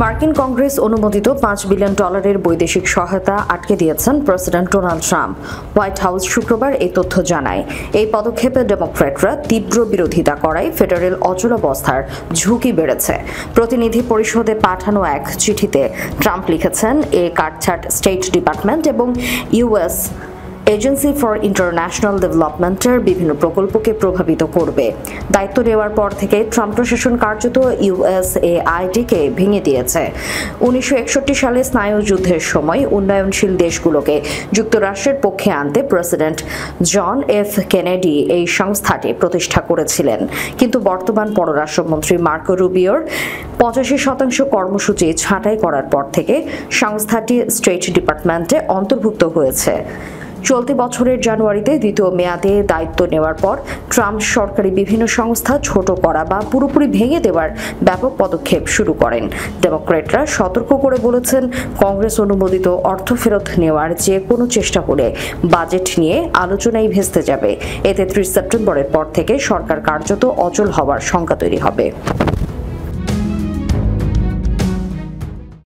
মার্কিন কংগ্রেস অনুমোদিত $5 বিলিয়ন বৈদেশিক সহায়তা আটকে দিয়েছেন president Donald Trump. White house শুক্রবার এই তথ্য জানায়। এই পদক্ষেপে ডেমোক্র্যাটরা তীব্র বিরোধিতা করায় ফেডারেল অচলাবস্থার ঝুঁকি বেড়েছে। প্রতিনিধি পরিষদে পাঠানো এক চিঠিতে ট্রাম্প লিখেছেন, এ কাটছাট স্টেট ডিপার্টমেন্ট এবং ইউএস এজেন্সি ফর ইন্টারন্যাশনাল ডেভেলপমেন্টের বিভিন্ন প্রকল্পকে প্রভাবিত করবে। দায়িত্ব নেওয়ার পর থেকে ট্রাম্প প্রশাসন কার্যত ইউএসএআইডিকে ভেঙে দিয়েছে। 1961 সালে স্নায়ুযুদ্ধের সময় উন্নয়নশীল দেশগুলোকে যুক্তরাষ্ট্রের পক্ষে আনতে প্রেসিডেন্ট জন এফ কেনেডি এই সংস্থাটি প্রতিষ্ঠা করেছিলেন। কিন্তু বর্তমান পররাষ্ট্রমন্ত্রী মার্কো রুবিওর 85% কর্মসূচি ছাঁটাই করার পর থেকে সংস্থাটি স্টেট ডিপার্টমেন্টে অন্তর্ভুক্ত হয়েছে। চলতি বছরের জানুয়ারিতে দ্বিতীয় মেয়াদে দায়িত্ব নেওয়ার পর ট্রাম্প সরকারি বিভিন্ন সংস্থা ছোট করা বা পুরোপুরি ভেঙে দেওয়ার ব্যাপক পদক্ষেপ শুরু করেন। ডেমোক্র্যাটরা সতর্ক করে বলেছেন, কংগ্রেস অনুমোদিত অর্থ ফেরত নেওয়ার যে কোনো চেষ্টা হলে বাজেট নিয়ে আলোচনায় ভেস্তে যাবে। এতে 30 সেপ্টেম্বরের পর থেকে সরকার কার্যত অচল হওয়ার শঙ্কা তৈরি হবে।